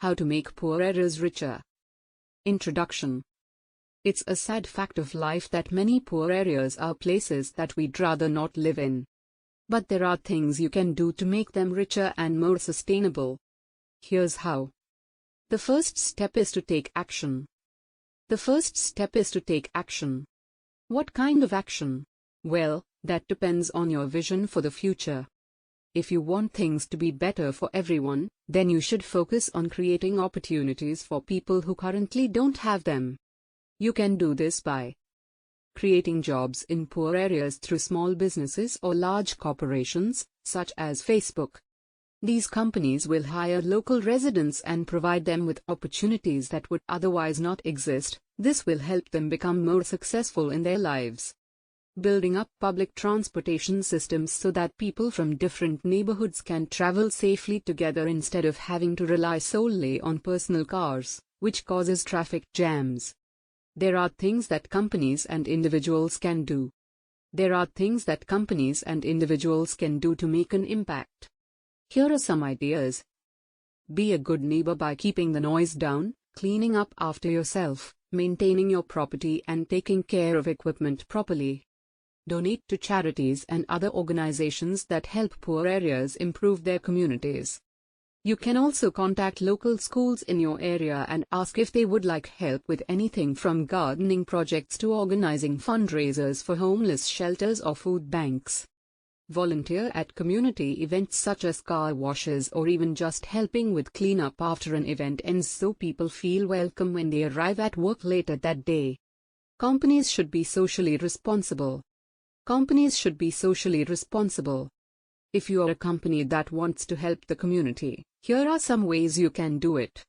How to make poor areas richer. Introduction. It's a sad fact of life that many poor areas are places that we'd rather not live in. But there are things you can do to make them richer and more sustainable. Here's how. The first step is to take action. The first step is to take action. What kind of action? Well, that depends on your vision for the future. If you want things to be better for everyone, then you should focus on creating opportunities for people who currently don't have them. You can do this by creating jobs in poor areas through small businesses or large corporations, such as Facebook. These companies will hire local residents and provide them with opportunities that would otherwise not exist. This will help them become more successful in their lives. Building up public transportation systems so that people from different neighborhoods can travel safely together instead of having to rely solely on personal cars, which causes traffic jams. There are things that companies and individuals can do. There are things that companies and individuals can do to make an impact. Here are some ideas. Be a good neighbor by keeping the noise down, cleaning up after yourself, maintaining your property and taking care of equipment properly. Donate to charities and other organizations that help poor areas improve their communities. You can also contact local schools in your area and ask if they would like help with anything from gardening projects to organizing fundraisers for homeless shelters or food banks. Volunteer at community events such as car washes or even just helping with cleanup after an event ends so people feel welcome when they arrive at work later that day. Companies should be socially responsible. Companies should be socially responsible. If you are a company that wants to help the community, here are some ways you can do it.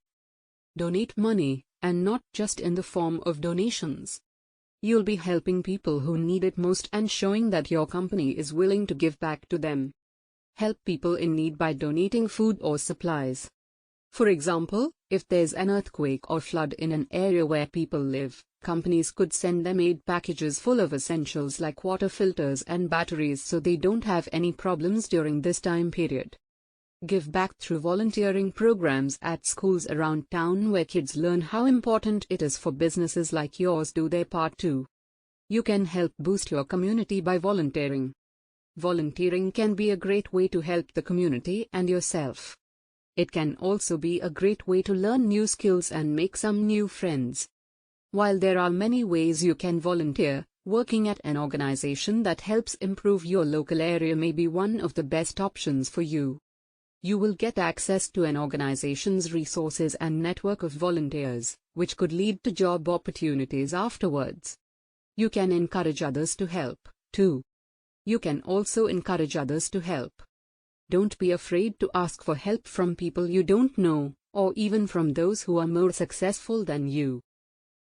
Donate money, and not just in the form of donations. You'll be helping people who need it most and showing that your company is willing to give back to them. Help people in need by donating food or supplies. For example, if there's an earthquake or flood in an area where people live, companies could send them aid packages full of essentials like water filters and batteries so they don't have any problems during this time period. Give back through volunteering programs at schools around town where kids learn how important it is for businesses like yours do their part too. You can help boost your community by volunteering. Volunteering can be a great way to help the community and yourself. It can also be a great way to learn new skills and make some new friends. While there are many ways you can volunteer, working at an organization that helps improve your local area may be one of the best options for you. You will get access to an organization's resources and network of volunteers, which could lead to job opportunities afterwards. You can encourage others to help, too. You can also encourage others to help. Don't be afraid to ask for help from people you don't know, or even from those who are more successful than you.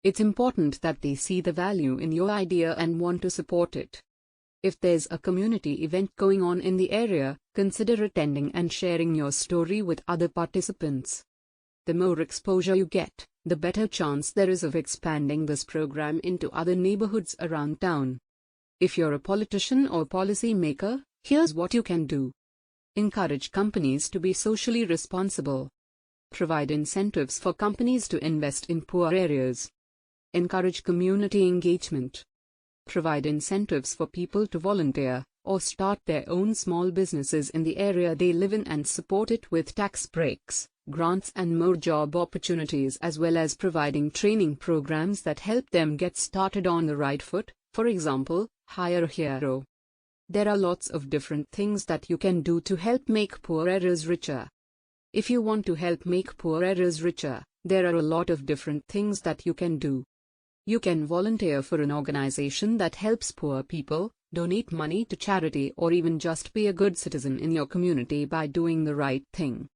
It's important that they see the value in your idea and want to support it. If there's a community event going on in the area, consider attending and sharing your story with other participants. The more exposure you get, the better chance there is of expanding this program into other neighborhoods around town. If you're a politician or policy maker, here's what you can do. Encourage companies to be socially responsible. Provide incentives for companies to invest in poor areas. Encourage community engagement. Provide incentives for people to volunteer, or start their own small businesses in the area they live in and support it with tax breaks, grants and more job opportunities, as well as providing training programs that help them get started on the right foot, for example, hire a hero. There are lots of different things that you can do to help make poor areas richer. If you want to help make poor areas richer, there are a lot of different things that you can do. You can volunteer for an organization that helps poor people, donate money to charity, or even just be a good citizen in your community by doing the right thing.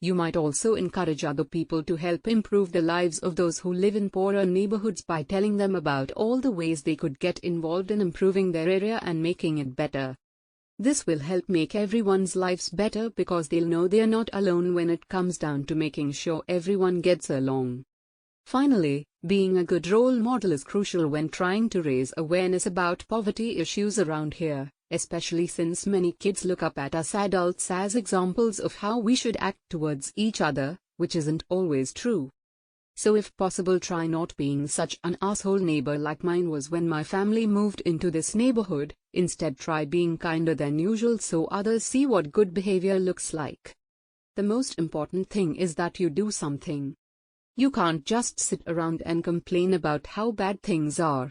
You might also encourage other people to help improve the lives of those who live in poorer neighborhoods by telling them about all the ways they could get involved in improving their area and making it better. This will help make everyone's lives better because they'll know they're not alone when it comes down to making sure everyone gets along. Finally, being a good role model is crucial when trying to raise awareness about poverty issues around here, especially since many kids look up at us adults as examples of how we should act towards each other. which isn't always true. So if possible, try not being such an asshole neighbor like mine was when my family moved into this neighborhood. Instead, try being kinder than usual so others see what good behavior looks like. The most important thing is that you do something. You can't just sit around and complain about how bad things are.